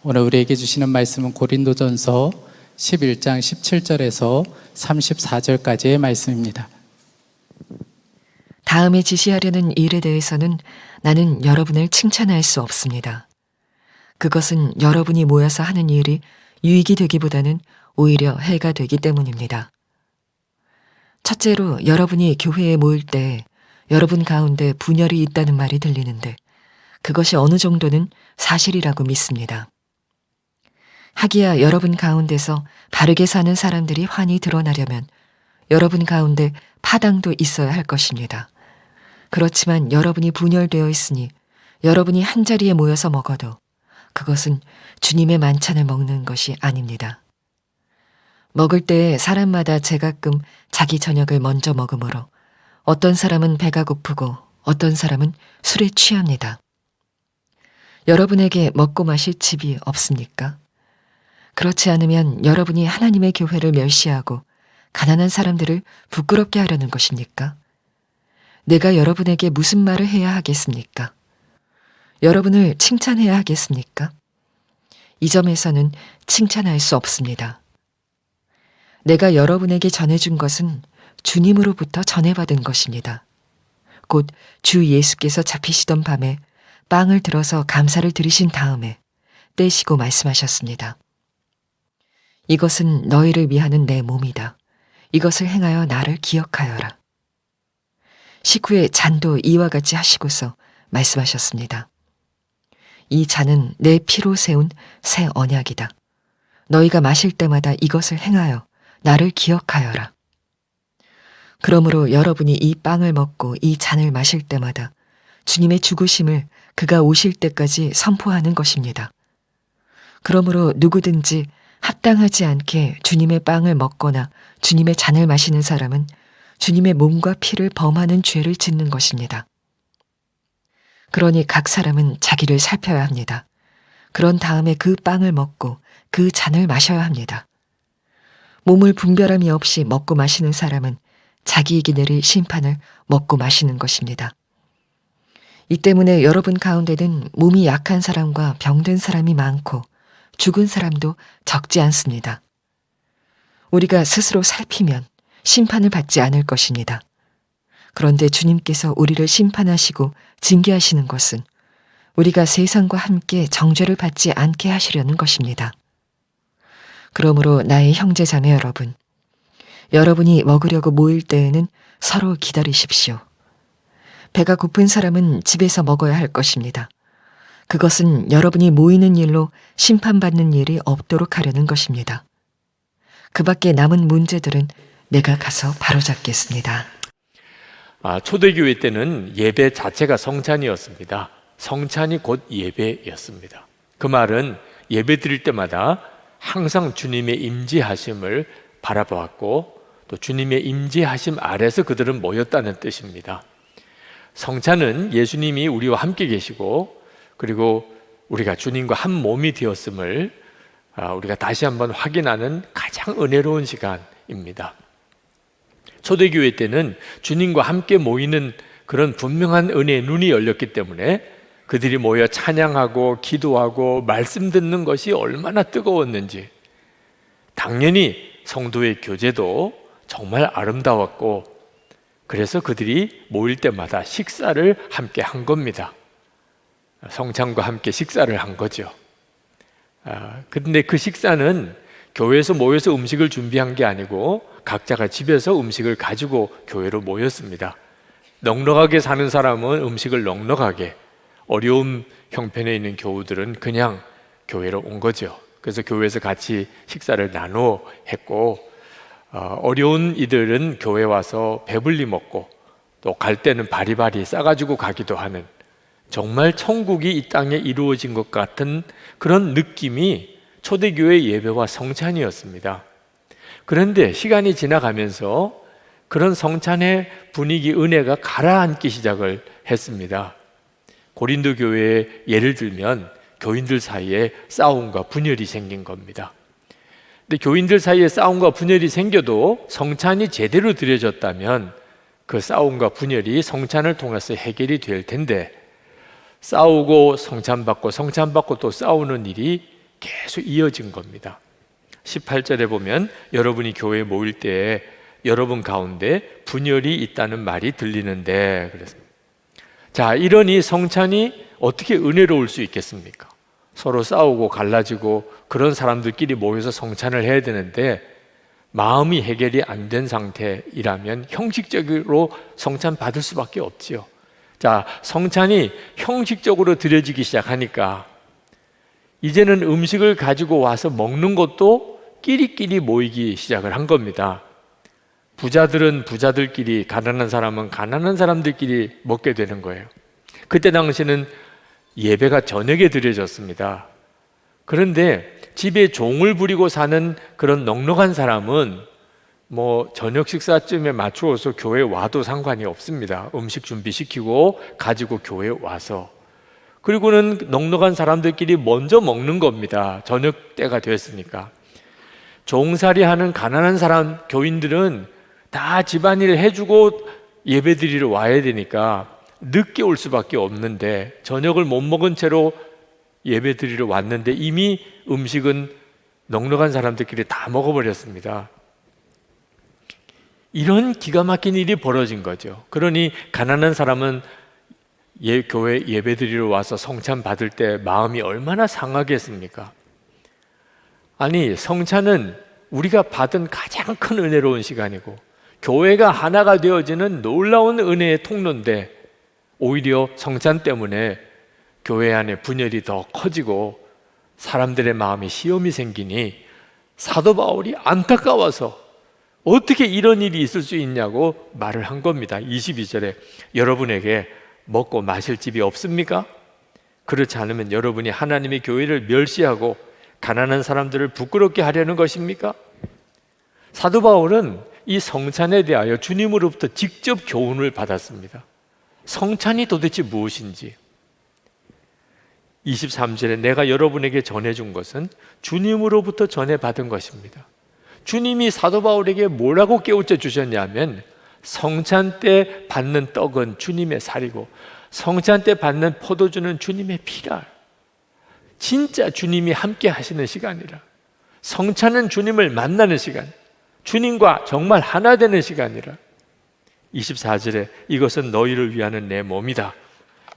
오늘 우리에게 주시는 말씀은 고린도전서 11장 17절에서 34절까지의 말씀입니다. 다음에 지시하려는 일에 대해서는 나는 여러분을 칭찬할 수 없습니다. 그것은 여러분이 모여서 하는 일이 유익이 되기보다는 오히려 해가 되기 때문입니다. 첫째로 여러분이 교회에 모일 때 여러분 가운데 분열이 있다는 말이 들리는데 그것이 어느 정도는 사실이라고 믿습니다. 하기야 여러분 가운데서 바르게 사는 사람들이 환히 드러나려면 여러분 가운데 파당도 있어야 할 것입니다. 그렇지만 여러분이 분열되어 있으니 여러분이 한자리에 모여서 먹어도 그것은 주님의 만찬을 먹는 것이 아닙니다. 먹을 때 사람마다 제가끔 자기 저녁을 먼저 먹으므로 어떤 사람은 배가 고프고 어떤 사람은 술에 취합니다. 여러분에게 먹고 마실 집이 없습니까? 그렇지 않으면 여러분이 하나님의 교회를 멸시하고 가난한 사람들을 부끄럽게 하려는 것입니까? 내가 여러분에게 무슨 말을 해야 하겠습니까? 여러분을 칭찬해야 하겠습니까? 이 점에서는 칭찬할 수 없습니다. 내가 여러분에게 전해준 것은 주님으로부터 전해받은 것입니다. 곧 주 예수께서 잡히시던 밤에 빵을 들어서 감사를 드리신 다음에 떼시고 말씀하셨습니다. 이것은 너희를 위하는 내 몸이다. 이것을 행하여 나를 기억하여라. 식후에 잔도 이와 같이 하시고서 말씀하셨습니다. 이 잔은 내 피로 세운 새 언약이다. 너희가 마실 때마다 이것을 행하여 나를 기억하여라. 그러므로 여러분이 이 빵을 먹고 이 잔을 마실 때마다 주님의 죽으심을 그가 오실 때까지 선포하는 것입니다. 그러므로 누구든지 합당하지 않게 주님의 빵을 먹거나 주님의 잔을 마시는 사람은 주님의 몸과 피를 범하는 죄를 짓는 것입니다. 그러니 각 사람은 자기를 살펴야 합니다. 그런 다음에 그 빵을 먹고 그 잔을 마셔야 합니다. 몸을 분별함이 없이 먹고 마시는 사람은 자기에게 내릴 심판을 먹고 마시는 것입니다. 이 때문에 여러분 가운데는 몸이 약한 사람과 병든 사람이 많고 죽은 사람도 적지 않습니다. 우리가 스스로 살피면 심판을 받지 않을 것입니다. 그런데 주님께서 우리를 심판하시고 징계하시는 것은 우리가 세상과 함께 정죄를 받지 않게 하시려는 것입니다. 그러므로 나의 형제 자매 여러분, 여러분이 먹으려고 모일 때에는 서로 기다리십시오. 배가 고픈 사람은 집에서 먹어야 할 것입니다. 그것은 여러분이 모이는 일로 심판받는 일이 없도록 하려는 것입니다. 그 밖에 남은 문제들은 내가 가서 바로잡겠습니다. 초대교회 때는 예배 자체가 성찬이었습니다. 성찬이 곧 예배였습니다. 그 말은 예배 드릴 때마다 항상 주님의 임재하심을 바라보았고 또 주님의 임재하심 아래서 그들은 모였다는 뜻입니다. 성찬은 예수님이 우리와 함께 계시고 그리고 우리가 주님과 한 몸이 되었음을 우리가 다시 한번 확인하는 가장 은혜로운 시간입니다. 초대교회 때는 주님과 함께 모이는 그런 분명한 은혜의 눈이 열렸기 때문에 그들이 모여 찬양하고 기도하고 말씀 듣는 것이 얼마나 뜨거웠는지, 당연히 성도의 교제도 정말 아름다웠고 그래서 그들이 모일 때마다 식사를 함께 한 겁니다. 성찬과 함께 식사를 한 거죠. 근데 그 식사는 교회에서 모여서 음식을 준비한 게 아니고 각자가 집에서 음식을 가지고 교회로 모였습니다. 넉넉하게 사는 사람은 음식을 넉넉하게, 어려운 형편에 있는 교우들은 그냥 교회로 온 거죠. 그래서 교회에서 같이 식사를 나누어 했고 어려운 이들은 교회 와서 배불리 먹고 또 갈 때는 바리바리 싸가지고 가기도 하는, 정말 천국이 이 땅에 이루어진 것 같은 그런 느낌이 초대교회 예배와 성찬이었습니다. 그런데 시간이 지나가면서 그런 성찬의 분위기, 은혜가 가라앉기 시작을 했습니다. 고린도 교회의 예를 들면 교인들 사이에 싸움과 분열이 생긴 겁니다. 근데 교인들 사이에 싸움과 분열이 생겨도 성찬이 제대로 드려졌다면 그 싸움과 분열이 성찬을 통해서 해결이 될 텐데, 싸우고 성찬받고 성찬받고 또 싸우는 일이 계속 이어진 겁니다. 18절에 보면 여러분이 교회에 모일 때에 여러분 가운데 분열이 있다는 말이 들리는데, 그래서 자, 이러니 성찬이 어떻게 은혜로울 수 있겠습니까? 서로 싸우고 갈라지고 그런 사람들끼리 모여서 성찬을 해야 되는데 마음이 해결이 안 된 상태이라면 형식적으로 성찬 받을 수밖에 없지요. 자, 성찬이 형식적으로 드려지기 시작하니까 이제는 음식을 가지고 와서 먹는 것도 끼리끼리 모이기 시작을 한 겁니다. 부자들은 부자들끼리, 가난한 사람은 가난한 사람들끼리 먹게 되는 거예요. 그때 당시는 예배가 저녁에 드려졌습니다. 그런데 집에 종을 부리고 사는 그런 넉넉한 사람은 뭐 저녁 식사쯤에 맞추어서 교회에 와도 상관이 없습니다. 음식 준비시키고 가지고 교회에 와서, 그리고는 넉넉한 사람들끼리 먼저 먹는 겁니다. 저녁 때가 됐으니까. 종살이하는 가난한 사람, 교인들은 다 집안일을 해주고 예배드리러 와야 되니까 늦게 올 수밖에 없는데, 저녁을 못 먹은 채로 예배드리러 왔는데 이미 음식은 넉넉한 사람들끼리 다 먹어버렸습니다. 이런 기가 막힌 일이 벌어진 거죠. 그러니 가난한 사람은 교회 예배드리러 와서 성찬 받을 때 마음이 얼마나 상하겠습니까? 아니, 성찬은 우리가 받은 가장 큰 은혜로운 시간이고 교회가 하나가 되어지는 놀라운 은혜의 통로인데, 오히려 성찬 때문에 교회 안에 분열이 더 커지고 사람들의 마음에 시험이 생기니 사도 바울이 안타까워서 어떻게 이런 일이 있을 수 있냐고 말을 한 겁니다. 22절에 여러분에게 먹고 마실 집이 없습니까? 그렇지 않으면 여러분이 하나님의 교회를 멸시하고 가난한 사람들을 부끄럽게 하려는 것입니까? 사도 바울은 이 성찬에 대하여 주님으로부터 직접 교훈을 받았습니다. 성찬이 도대체 무엇인지. 23절에 내가 여러분에게 전해준 것은 주님으로부터 전해받은 것입니다. 주님이 사도 바울에게 뭐라고 깨우쳐 주셨냐면, 성찬 때 받는 떡은 주님의 살이고 성찬 때 받는 포도주는 주님의 피라. 진짜 주님이 함께 하시는 시간이라. 성찬은 주님을 만나는 시간, 주님과 정말 하나 되는 시간이라. 24절에 이것은 너희를 위하는 내 몸이다.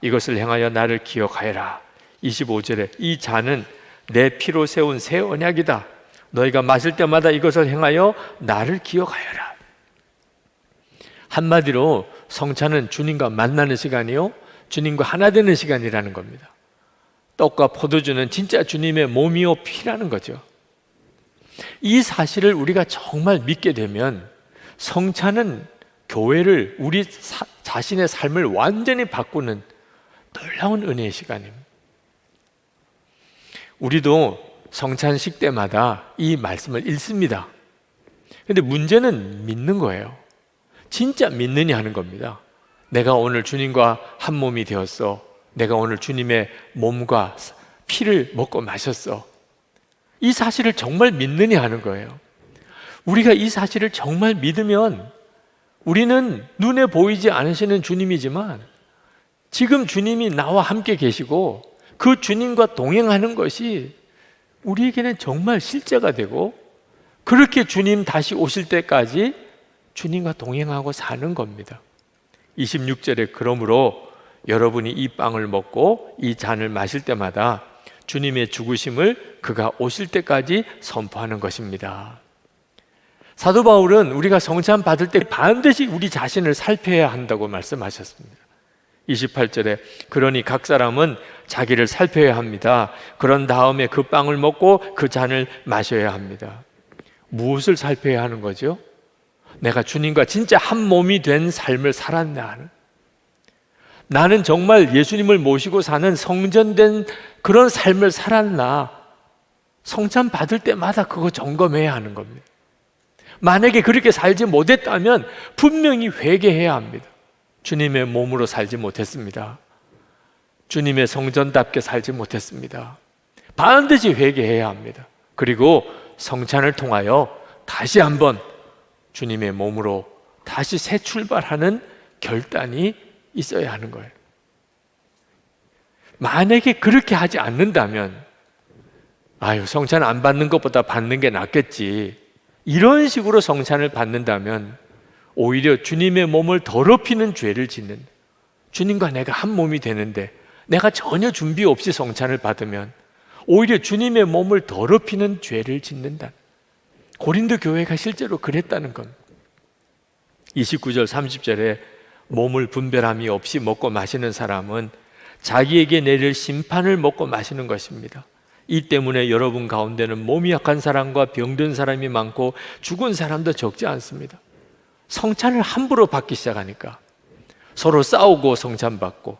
이것을 행하여 나를 기억하여라. 25절에 이 잔은 내 피로 세운 새 언약이다. 너희가 마실 때마다 이것을 행하여 나를 기억하여라. 한마디로 성찬은 주님과 만나는 시간이요, 주님과 하나 되는 시간이라는 겁니다. 떡과 포도주는 진짜 주님의 몸이요 피라는 거죠. 이 사실을 우리가 정말 믿게 되면 성찬은 교회를, 우리 자신의 삶을 완전히 바꾸는 놀라운 은혜의 시간입니다. 우리도 성찬식 때마다 이 말씀을 읽습니다. 그런데 문제는 믿는 거예요. 진짜 믿느냐 하는 겁니다. 내가 오늘 주님과 한 몸이 되었어. 내가 오늘 주님의 몸과 피를 먹고 마셨어. 이 사실을 정말 믿느냐 하는 거예요. 우리가 이 사실을 정말 믿으면 우리는 눈에 보이지 않으시는 주님이지만 지금 주님이 나와 함께 계시고 그 주님과 동행하는 것이 우리에게는 정말 실제가 되고, 그렇게 주님 다시 오실 때까지 주님과 동행하고 사는 겁니다. 26절에 그러므로 여러분이 이 빵을 먹고 이 잔을 마실 때마다 주님의 죽으심을 그가 오실 때까지 선포하는 것입니다. 사도 바울은 우리가 성찬 받을 때 반드시 우리 자신을 살펴야 한다고 말씀하셨습니다. 28절에 그러니 각 사람은 자기를 살펴야 합니다. 그런 다음에 그 빵을 먹고 그 잔을 마셔야 합니다. 무엇을 살펴야 하는 거죠? 내가 주님과 진짜 한 몸이 된 삶을 살았나? 나는 정말 예수님을 모시고 사는 성전된 그런 삶을 살았나? 성찬 받을 때마다 그거 점검해야 하는 겁니다. 만약에 그렇게 살지 못했다면 분명히 회개해야 합니다. 주님의 몸으로 살지 못했습니다. 주님의 성전답게 살지 못했습니다. 반드시 회개해야 합니다. 그리고 성찬을 통하여 다시 한번 주님의 몸으로 다시 새 출발하는 결단이 있어야 하는 거예요. 만약에 그렇게 하지 않는다면 아유, 성찬 안 받는 것보다 받는 게 낫겠지, 이런 식으로 성찬을 받는다면 오히려 주님의 몸을 더럽히는 죄를 짓는, 주님과 내가 한 몸이 되는데 내가 전혀 준비 없이 성찬을 받으면 오히려 주님의 몸을 더럽히는 죄를 짓는다. 고린도 교회가 실제로 그랬다는 겁니다. 29절 30절에 몸을 분별함이 없이 먹고 마시는 사람은 자기에게 내릴 심판을 먹고 마시는 것입니다. 이 때문에 여러분 가운데는 몸이 약한 사람과 병든 사람이 많고 죽은 사람도 적지 않습니다. 성찬을 함부로 받기 시작하니까 서로 싸우고 성찬 받고,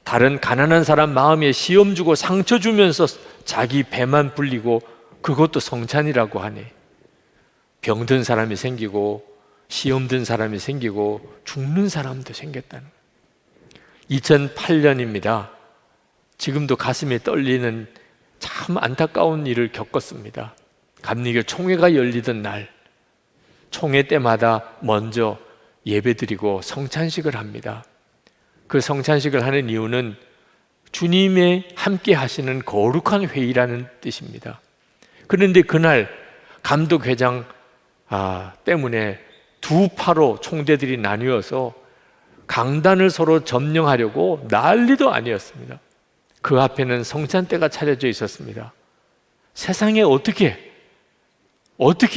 다른 가난한 사람 마음에 시험 주고 상처 주면서 자기 배만 불리고 그것도 성찬이라고 하네. 병든 사람이 생기고 시험 든 사람이 생기고 죽는 사람도 생겼다는 거예요. 2008년입니다. 지금도 가슴이 떨리는 참 안타까운 일을 겪었습니다. 감리교 총회가 열리던 날, 총회 때마다 먼저 예배드리고 성찬식을 합니다. 그 성찬식을 하는 이유는 주님의 함께 하시는 거룩한 회의라는 뜻입니다. 그런데 그날 감독회장 때문에 두 파로 총대들이 나뉘어서 강단을 서로 점령하려고 난리도 아니었습니다. 그 앞에는 성찬대가 차려져 있었습니다. 세상에 어떻게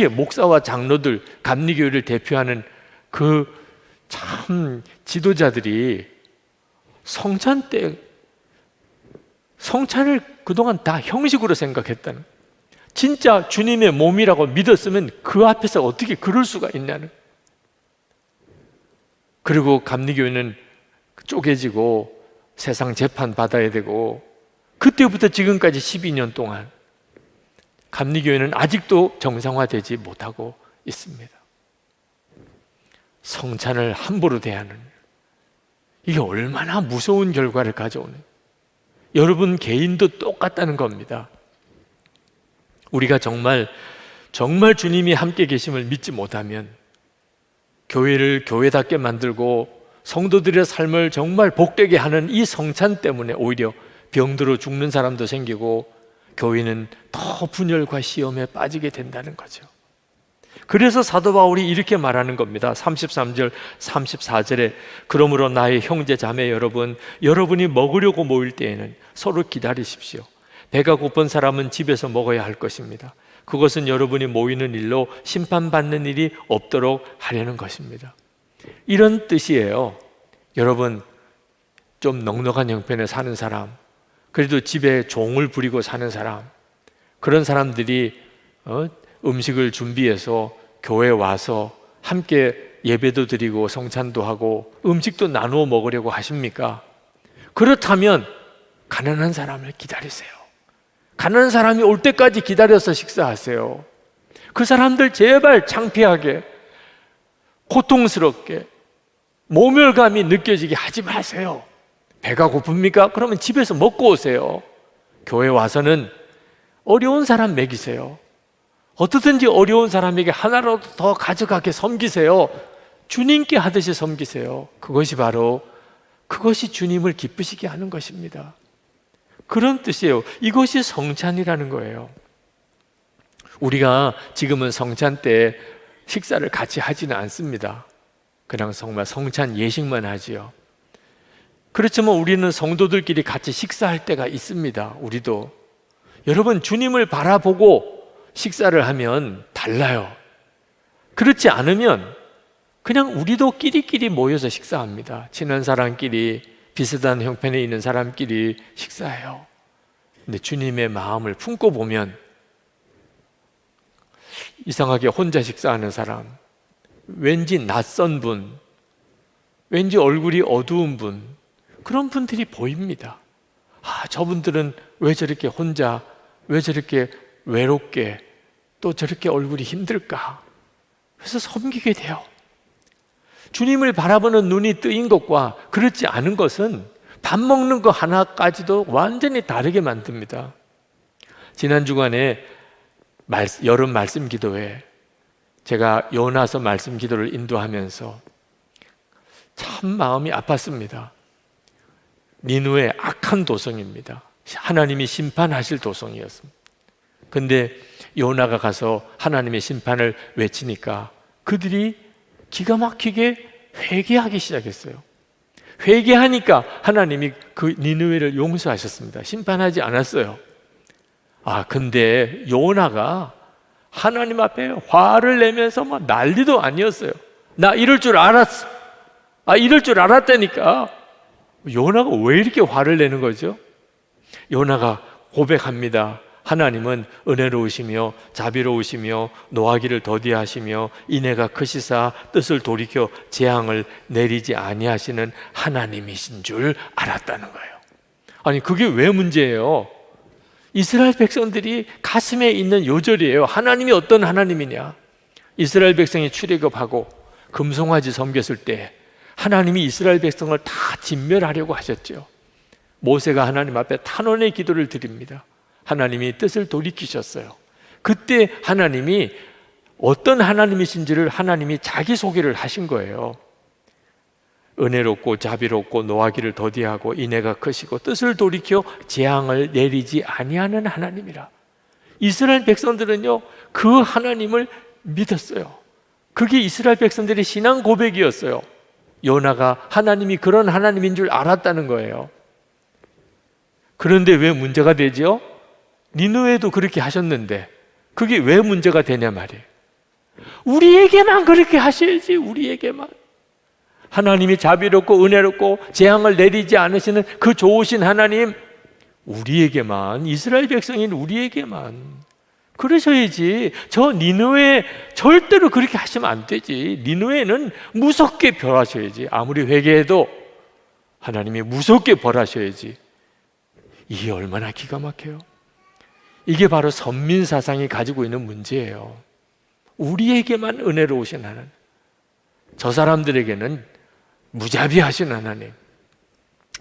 목사와 장로들, 감리교회를 대표하는 그 참 지도자들이 성찬을 그동안 다 형식으로 생각했다는, 진짜 주님의 몸이라고 믿었으면 그 앞에서 어떻게 그럴 수가 있냐는. 그리고 감리교회는 쪼개지고 세상 재판 받아야 되고, 그때부터 지금까지 12년 동안 감리교회는 아직도 정상화되지 못하고 있습니다. 성찬을 함부로 대하는, 이게 얼마나 무서운 결과를 가져오는, 여러분 개인도 똑같다는 겁니다. 우리가 정말 주님이 함께 계심을 믿지 못하면 교회를 교회답게 만들고 성도들의 삶을 정말 복되게 하는 이 성찬 때문에 오히려 병들어 죽는 사람도 생기고 교회는 더 분열과 시험에 빠지게 된다는 거죠. 그래서 사도 바울이 이렇게 말하는 겁니다. 33절 34절에 그러므로 나의 형제 자매 여러분, 여러분이 먹으려고 모일 때에는 서로 기다리십시오. 배가 고픈 사람은 집에서 먹어야 할 것입니다. 그것은 여러분이 모이는 일로 심판받는 일이 없도록 하려는 것입니다. 이런 뜻이에요. 여러분, 좀 넉넉한 형편에 사는 사람, 그래도 집에 종을 부리고 사는 사람, 그런 사람들이 음식을 준비해서 교회에 와서 함께 예배도 드리고 성찬도 하고 음식도 나누어 먹으려고 하십니까? 그렇다면 가난한 사람을 기다리세요. 가난한 사람이 올 때까지 기다려서 식사하세요. 그 사람들 제발 창피하게, 고통스럽게, 모멸감이 느껴지게 하지 마세요. 배가 고픕니까? 그러면 집에서 먹고 오세요. 교회 와서는 어려운 사람 먹이세요. 어떻든지 어려운 사람에게 하나라도 더 가져가게 섬기세요. 주님께 하듯이 섬기세요. 그것이 주님을 기쁘시게 하는 것입니다. 그런 뜻이에요. 이것이 성찬이라는 거예요. 우리가 지금은 성찬 때 식사를 같이 하지는 않습니다. 그냥 정말 성찬 예식만 하지요. 그렇지만 우리는 성도들끼리 같이 식사할 때가 있습니다. 우리도. 여러분, 주님을 바라보고 식사를 하면 달라요. 그렇지 않으면 그냥 우리도 끼리끼리 모여서 식사합니다. 친한 사람끼리, 비슷한 형편에 있는 사람끼리 식사해요. 근데 주님의 마음을 품고 보면 이상하게 혼자 식사하는 사람, 왠지 낯선 분, 왠지 얼굴이 어두운 분, 그런 분들이 보입니다. 저분들은 왜 저렇게 혼자, 왜 저렇게 외롭게, 또 저렇게 얼굴이 힘들까? 그래서 섬기게 돼요. 주님을 바라보는 눈이 뜨인 것과 그렇지 않은 것은 밥 먹는 거 하나까지도 완전히 다르게 만듭니다. 지난 주간에 여름 말씀 기도회, 제가 요나서 말씀 기도를 인도하면서 참 마음이 아팠습니다. 니느웨 악한 도성입니다. 하나님이 심판하실 도성이었습니다. 근데 요나가 가서 하나님의 심판을 외치니까 그들이 기가 막히게 회개하기 시작했어요. 회개하니까 하나님이 그 니느웨를 용서하셨습니다. 심판하지 않았어요. 근데 요나가 하나님 앞에 화를 내면서 막 난리도 아니었어요. 나 이럴 줄 알았어. 이럴 줄 알았다니까. 요나가 왜 이렇게 화를 내는 거죠? 요나가 고백합니다. 하나님은 은혜로우시며 자비로우시며 노하기를 더디하시며 인애가 크시사 뜻을 돌이켜 재앙을 내리지 아니하시는 하나님이신 줄 알았다는 거예요. 아니, 그게 왜 문제예요? 이스라엘 백성들이 가슴에 있는 요절이에요. 하나님이 어떤 하나님이냐? 이스라엘 백성이 출애굽하고 금송아지 섬겼을 때 하나님이 이스라엘 백성을 다 진멸하려고 하셨죠. 모세가 하나님 앞에 탄원의 기도를 드립니다. 하나님이 뜻을 돌이키셨어요. 그때 하나님이 어떤 하나님이신지를 하나님이 자기소개를 하신 거예요. 은혜롭고 자비롭고 노하기를 더디하고 인애가 크시고 뜻을 돌이켜 재앙을 내리지 아니하는 하나님이라. 이스라엘 백성들은요, 그 하나님을 믿었어요. 그게 이스라엘 백성들의 신앙 고백이었어요. 요나가 하나님이 그런 하나님인 줄 알았다는 거예요. 그런데 왜 문제가 되죠? 니느웨도 그렇게 하셨는데 그게 왜 문제가 되냐 말이에요. 우리에게만 그렇게 하셔야지. 우리에게만. 하나님이 자비롭고 은혜롭고 재앙을 내리지 않으시는 그 좋으신 하나님, 우리에게만, 이스라엘 백성인 우리에게만 그러셔야지. 저 니느웨 절대로 그렇게 하시면 안 되지. 니느웨는 무섭게 벌하셔야지. 아무리 회개해도 하나님이 무섭게 벌하셔야지. 이게 얼마나 기가 막혀요. 이게 바로 선민사상이 가지고 있는 문제예요. 우리에게만 은혜로우신 하나님, 저 사람들에게는 무자비하신 하나님,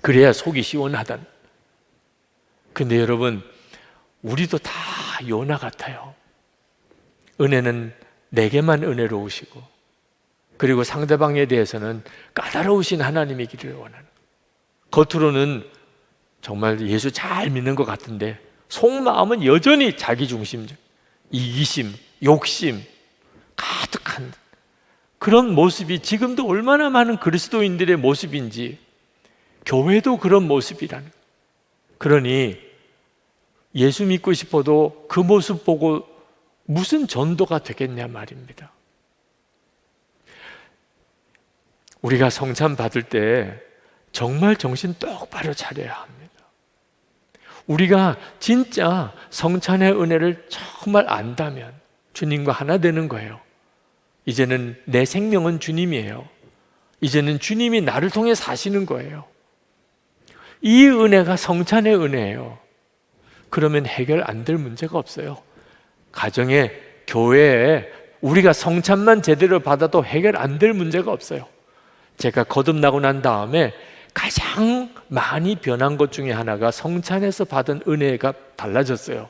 그래야 속이 시원하단. 근데 여러분, 우리도 다 요나 같아요. 은혜는 내게만 은혜로우시고, 그리고 상대방에 대해서는 까다로우신 하나님이기를 원하는, 겉으로는 정말 예수 잘 믿는 것 같은데 속마음은 여전히 자기중심적, 이기심, 욕심 가득한 그런 모습이 지금도 얼마나 많은 그리스도인들의 모습인지, 교회도 그런 모습이라는. 그러니 예수 믿고 싶어도 그 모습 보고 무슨 전도가 되겠냐 말입니다. 우리가 성찬 받을 때 정말 정신 똑바로 차려야 합니다. 우리가 진짜 성찬의 은혜를 정말 안다면 주님과 하나 되는 거예요. 이제는 내 생명은 주님이에요. 이제는 주님이 나를 통해 사시는 거예요. 이 은혜가 성찬의 은혜예요. 그러면 해결 안 될 문제가 없어요. 가정에, 교회에 우리가 성찬만 제대로 받아도 해결 안 될 문제가 없어요. 제가 거듭나고 난 다음에 가장 많이 변한 것 중에 하나가 성찬에서 받은 은혜가 달라졌어요.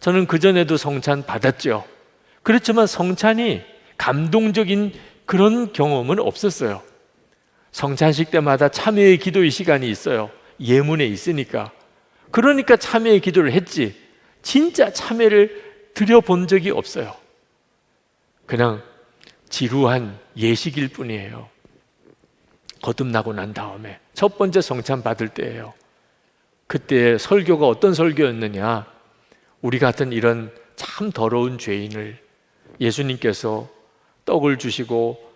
저는 그전에도 성찬 받았죠. 그렇지만 성찬이 감동적인 그런 경험은 없었어요. 성찬식 때마다 참회의 기도의 시간이 있어요. 예문에 있으니까. 그러니까 참회의 기도를 했지, 진짜 참회를 드려본 적이 없어요. 그냥 지루한 예식일 뿐이에요. 거듭나고 난 다음에 첫 번째 성찬 받을 때예요. 그때 설교가 어떤 설교였느냐, 우리 같은 이런 참 더러운 죄인을 예수님께서 떡을 주시고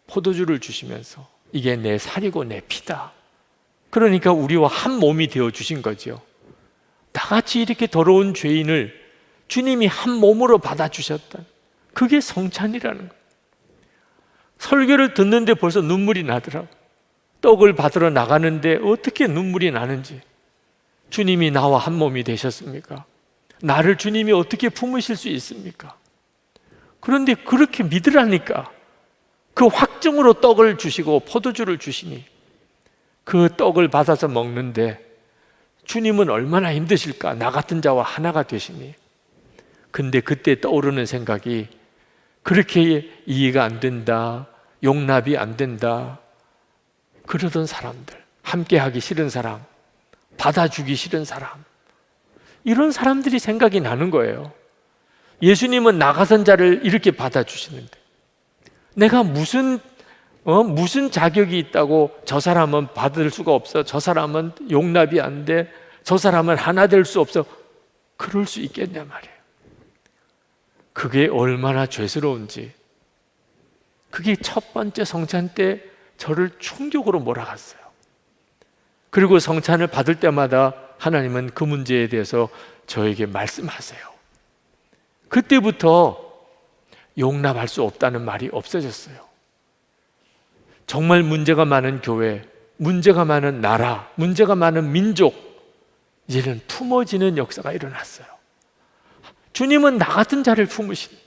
포도주를 주시면서 이게 내 살이고 내 피다, 그러니까 우리와 한 몸이 되어 주신 거죠. 나같이 이렇게 더러운 죄인을 주님이 한 몸으로 받아주셨다. 그게 성찬이라는 거예요. 설교를 듣는데 벌써 눈물이 나더라고요. 떡을 받으러 나가는데 어떻게 눈물이 나는지. 주님이 나와 한 몸이 되셨습니까? 나를 주님이 어떻게 품으실 수 있습니까? 그런데 그렇게 믿으라니까. 그 확정으로 떡을 주시고 포도주를 주시니 그 떡을 받아서 먹는데 주님은 얼마나 힘드실까? 나 같은 자와 하나가 되시니. 근데 그때 떠오르는 생각이, 그렇게 이해가 안 된다, 용납이 안 된다, 그러던 사람들, 함께 하기 싫은 사람, 받아주기 싫은 사람, 이런 사람들이 생각이 나는 거예요. 예수님은 나가선 자를 이렇게 받아주시는데 내가 무슨 자격이 있다고 저 사람은 받을 수가 없어, 저 사람은 용납이 안 돼, 저 사람은 하나 될 수 없어, 그럴 수 있겠냐 말이에요. 그게 얼마나 죄스러운지. 그게 첫 번째 성찬 때 저를 충격으로 몰아갔어요. 그리고 성찬을 받을 때마다 하나님은 그 문제에 대해서 저에게 말씀하세요. 그때부터 용납할 수 없다는 말이 없어졌어요. 정말 문제가 많은 교회, 문제가 많은 나라, 문제가 많은 민족, 이제는 품어지는 역사가 일어났어요. 주님은 나 같은 자를 품으신,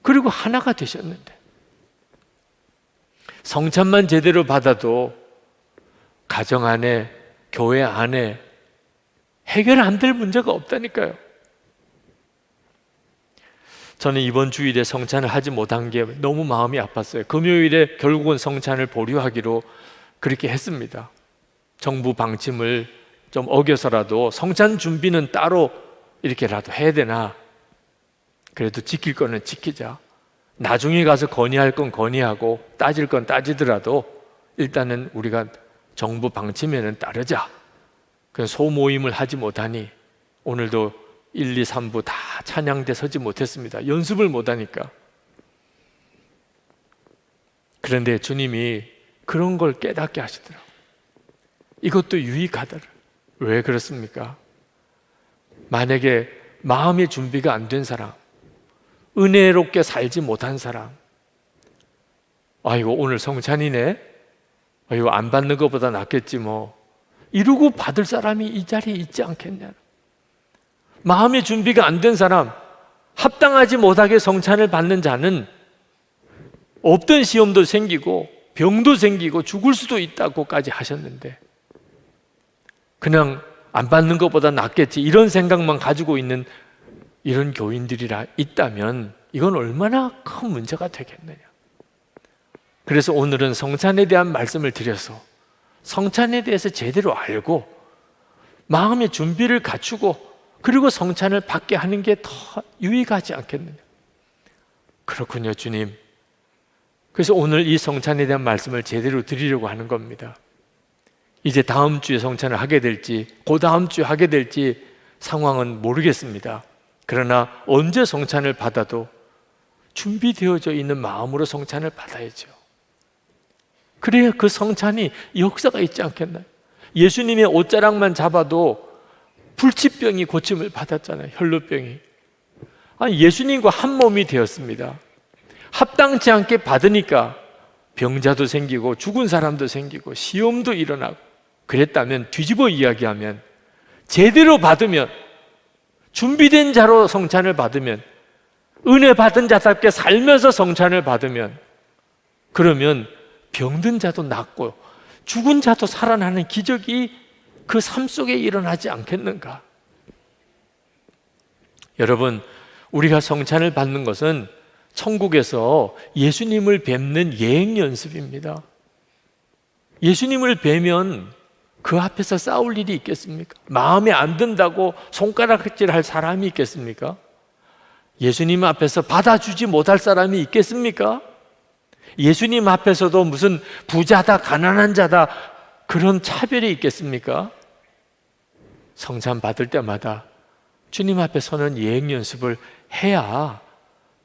그리고 하나가 되셨는데 성찬만 제대로 받아도 가정 안에, 교회 안에 해결 안 될 문제가 없다니까요. 저는 이번 주일에 성찬을 하지 못한 게 너무 마음이 아팠어요. 금요일에 결국은 성찬을 보류하기로 그렇게 했습니다. 정부 방침을 좀 어겨서라도 성찬 준비는 따로 이렇게라도 해야 되나, 그래도 지킬 거는 지키자, 나중에 가서 건의할 건 건의하고 따질 건 따지더라도 일단은 우리가 정부 방침에는 따르자. 그래서 소모임을 하지 못하니 오늘도 1, 2, 3부 다 찬양대 서지 못했습니다. 연습을 못하니까. 그런데 주님이 그런 걸 깨닫게 하시더라고요. 이것도 유익하더라. 왜 그렇습니까? 만약에 마음의 준비가 안 된 사람, 은혜롭게 살지 못한 사람, 아이고 오늘 성찬이네, 아이고 안 받는 것보다 낫겠지 뭐, 이러고 받을 사람이 이 자리에 있지 않겠냐. 마음의 준비가 안 된 사람, 합당하지 못하게 성찬을 받는 자는 없던 시험도 생기고 병도 생기고 죽을 수도 있다고까지 하셨는데, 그냥 안 받는 것보다 낫겠지 이런 생각만 가지고 있는 이런 교인들이라 있다면 이건 얼마나 큰 문제가 되겠느냐. 그래서 오늘은 성찬에 대한 말씀을 드려서 성찬에 대해서 제대로 알고 마음의 준비를 갖추고 그리고 성찬을 받게 하는 게 더 유익하지 않겠느냐. 그렇군요, 주님. 그래서 오늘 이 성찬에 대한 말씀을 제대로 드리려고 하는 겁니다. 이제 다음 주에 성찬을 하게 될지 그 다음 주에 하게 될지 상황은 모르겠습니다. 그러나 언제 성찬을 받아도 준비되어져 있는 마음으로 성찬을 받아야죠. 그래야 그 성찬이 역사가 있지 않겠나요? 예수님의 옷자락만 잡아도 불치병이 고침을 받았잖아요. 혈루병이. 아니, 예수님과 한 몸이 되었습니다. 합당치 않게 받으니까 병자도 생기고 죽은 사람도 생기고 시험도 일어나고, 그랬다면 뒤집어 이야기하면 제대로 받으면, 준비된 자로 성찬을 받으면, 은혜 받은 자답게 살면서 성찬을 받으면, 그러면 병든 자도 낫고 죽은 자도 살아나는 기적이 그 삶 속에 일어나지 않겠는가? 여러분, 우리가 성찬을 받는 것은 천국에서 예수님을 뵙는 예행 연습입니다. 예수님을 뵈면 그 앞에서 싸울 일이 있겠습니까? 마음에 안 든다고 손가락질할 사람이 있겠습니까? 예수님 앞에서 받아주지 못할 사람이 있겠습니까? 예수님 앞에서도 무슨 부자다 가난한 자다 그런 차별이 있겠습니까? 성찬 받을 때마다 주님 앞에 서는 예행 연습을 해야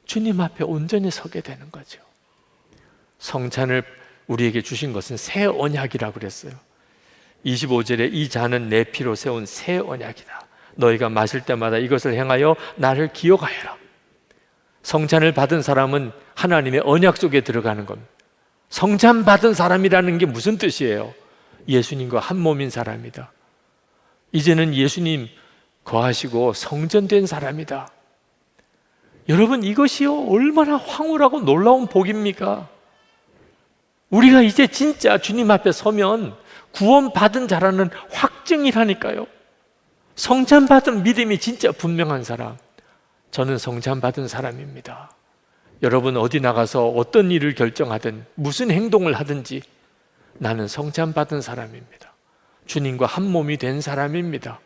주님 앞에 온전히 서게 되는 거죠. 성찬을 우리에게 주신 것은 새 언약이라고 그랬어요. 25절에 이 잔은 내 피로 세운 새 언약이다. 너희가 마실 때마다 이것을 행하여 나를 기억하여라. 성찬을 받은 사람은 하나님의 언약 속에 들어가는 겁니다. 성찬 받은 사람이라는 게 무슨 뜻이에요? 예수님과 한 몸인 사람이다. 이제는 예수님 거하시고 성전된 사람이다. 여러분, 이것이요 얼마나 황홀하고 놀라운 복입니까? 우리가 이제 진짜 주님 앞에 서면 구원받은 자라는 확증이라니까요. 성찬받은 믿음이 진짜 분명한 사람, 저는 성찬받은 사람입니다. 여러분 어디 나가서 어떤 일을 결정하든 무슨 행동을 하든지 나는 성찬받은 사람입니다. 주님과 한 몸이 된 사람입니다.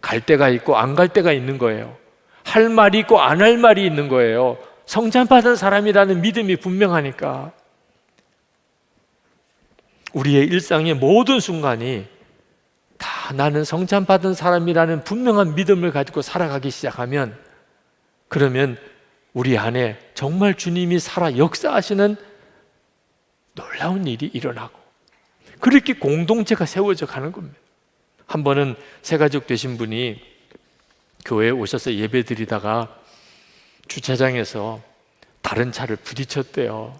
갈 때가 있고 안 갈 때가 있는 거예요. 할 말이 있고 안 할 말이 있는 거예요. 성찬받은 사람이라는 믿음이 분명하니까 우리의 일상의 모든 순간이 다 나는 성찬받은 사람이라는 분명한 믿음을 가지고 살아가기 시작하면, 그러면 우리 안에 정말 주님이 살아 역사하시는 놀라운 일이 일어나고, 그렇게 공동체가 세워져 가는 겁니다. 한 번은 새가족 되신 분이 교회에 오셔서 예배 드리다가 주차장에서 다른 차를 부딪혔대요.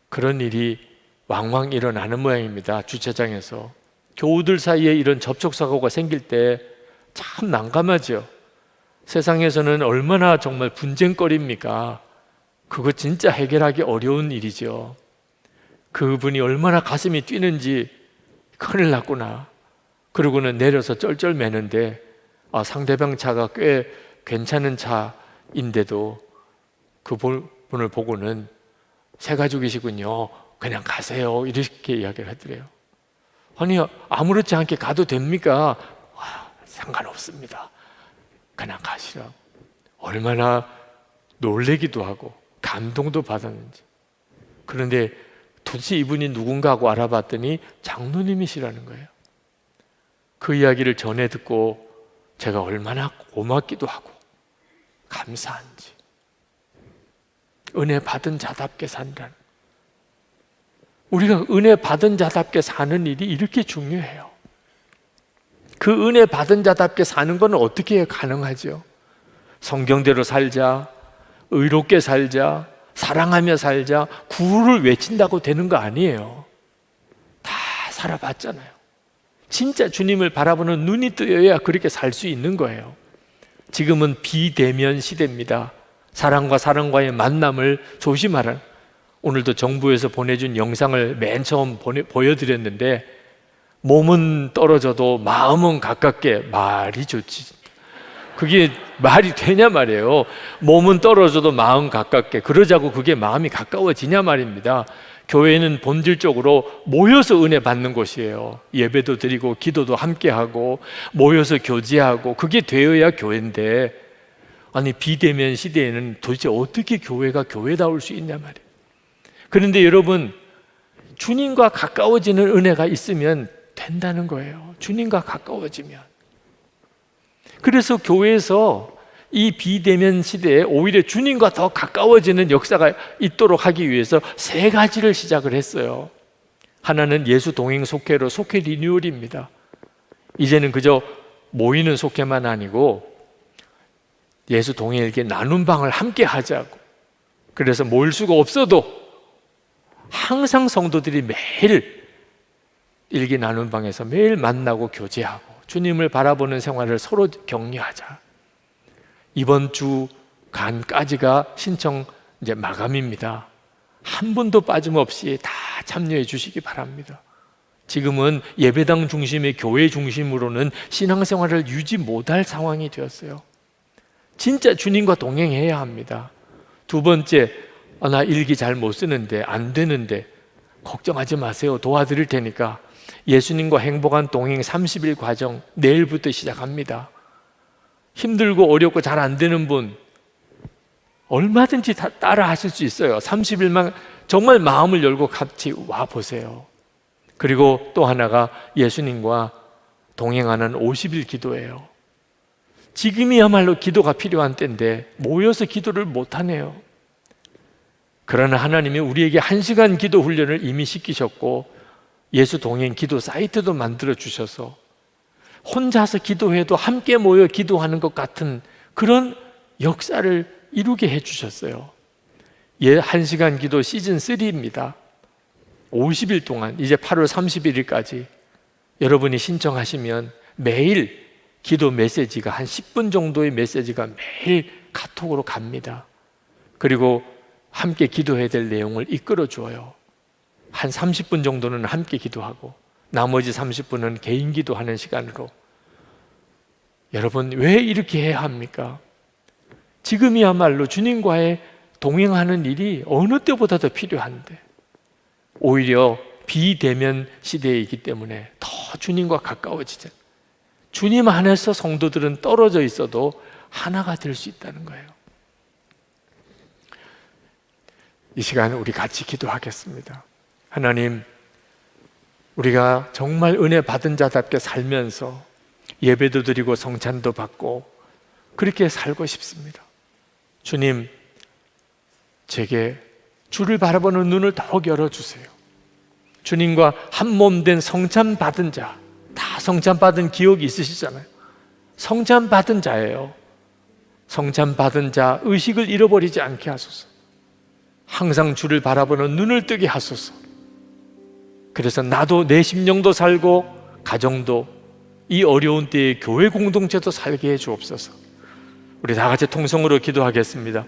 그런 일이 왕왕 일어나는 모양입니다. 주차장에서. 교우들 사이에 이런 접촉사고가 생길 때 참 난감하죠. 세상에서는 얼마나 정말 분쟁거리입니까? 그거 진짜 해결하기 어려운 일이죠. 그분이 얼마나 가슴이 뛰는지, 큰일 났구나. 그러고는 내려서 쩔쩔매는데 상대방 차가 꽤 괜찮은 차인데도 그 분을 보고는 새 가족이시군요, 그냥 가세요, 이렇게 이야기를 하더래요. 아니, 아무렇지 않게 가도 됩니까? 상관없습니다, 그냥 가시라고. 얼마나 놀래기도 하고 감동도 받았는지. 그런데 도대체 이분이 누군가 하고 알아봤더니 장로님이시라는 거예요. 그 이야기를 전해 듣고 제가 얼마나 고맙기도 하고 감사한지. 은혜 받은 자답게 산다는, 우리가 은혜 받은 자답게 사는 일이 이렇게 중요해요. 그 은혜 받은 자답게 사는 건 어떻게 가능하죠? 성경대로 살자, 의롭게 살자, 사랑하며 살자, 구를 외친다고 되는 거 아니에요. 다 살아봤잖아요. 진짜 주님을 바라보는 눈이 뜨여야 그렇게 살 수 있는 거예요. 지금은 비대면 시대입니다. 사람과 사람과의 만남을 조심하라. 오늘도 정부에서 보내준 영상을 맨 처음 보여드렸는데, 몸은 떨어져도 마음은 가깝게, 말이 좋지. 그게 말이 되냐 말이에요. 몸은 떨어져도 마음 가깝게, 그러자고 그게 마음이 가까워지냐 말입니다. 교회는 본질적으로 모여서 은혜 받는 곳이에요. 예배도 드리고 기도도 함께 하고 모여서 교제하고, 그게 되어야 교회인데, 아니 비대면 시대에는 도대체 어떻게 교회가 교회다울 수 있냐 말이에요. 그런데 여러분, 주님과 가까워지는 은혜가 있으면 된다는 거예요. 주님과 가까워지면. 그래서 교회에서 이 비대면 시대에 오히려 주님과 더 가까워지는 역사가 있도록 하기 위해서 3가지를 시작을 했어요. 하나는 예수 동행 속회로 속회 리뉴얼입니다. 이제는 그저 모이는 속회만 아니고 예수 동행에게 나눔 방을 함께 하자고. 그래서 모일 수가 없어도 항상 성도들이 매일 일기 나눔 방에서 매일 만나고 교제하고 주님을 바라보는 생활을 서로 격려하자. 이번 주 간까지가 신청 이제 마감입니다. 한 분도 빠짐없이 다 참여해 주시기 바랍니다. 지금은 예배당 중심의 교회 중심으로는 신앙생활을 유지 못할 상황이 되었어요. 진짜 주님과 동행해야 합니다. 2번째, 나 일기 잘 못 쓰는데 안 되는데 걱정하지 마세요. 도와드릴 테니까. 예수님과 행복한 동행 30일 과정 내일부터 시작합니다. 힘들고 어렵고 잘 안 되는 분 얼마든지 다 따라 하실 수 있어요. 30일만 정말 마음을 열고 같이 와 보세요. 그리고 또 하나가 예수님과 동행하는 50일 기도예요. 지금이야말로 기도가 필요한 때인데 모여서 기도를 못하네요. 그러나 하나님이 우리에게 1시간 기도 훈련을 이미 시키셨고 예수 동행 기도 사이트도 만들어 주셔서 혼자서 기도해도 함께 모여 기도하는 것 같은 그런 역사를 이루게 해주셨어요. 1시간 기도 시즌 3입니다. 50일 동안 이제 8월 31일까지 여러분이 신청하시면 매일 기도 메시지가 한 10분 정도의 메시지가 매일 카톡으로 갑니다. 그리고 함께 기도해야 될 내용을 이끌어 줘요. 한 30분 정도는 함께 기도하고 나머지 30분은 개인 기도하는 시간으로. 여러분, 왜 이렇게 해야 합니까? 지금이야말로 주님과의 동행하는 일이 어느 때보다 더 필요한데 오히려 비대면 시대이기 때문에 더 주님과 가까워지자. 주님 안에서 성도들은 떨어져 있어도 하나가 될 수 있다는 거예요. 이 시간 우리 같이 기도하겠습니다. 하나님, 우리가 정말 은혜 받은 자답게 살면서 예배도 드리고 성찬도 받고 그렇게 살고 싶습니다. 주님, 제게 주를 바라보는 눈을 더욱 열어주세요. 주님과 한 몸 된 성찬 받은 자, 다 성찬 받은 기억이 있으시잖아요. 성찬 받은 자예요. 성찬 받은 자 의식을 잃어버리지 않게 하소서. 항상 주를 바라보는 눈을 뜨게 하소서. 그래서 나도 내 심령도 살고 가정도 이 어려운 때에 교회 공동체도 살게 해 주옵소서. 우리 다 같이 통성으로 기도하겠습니다.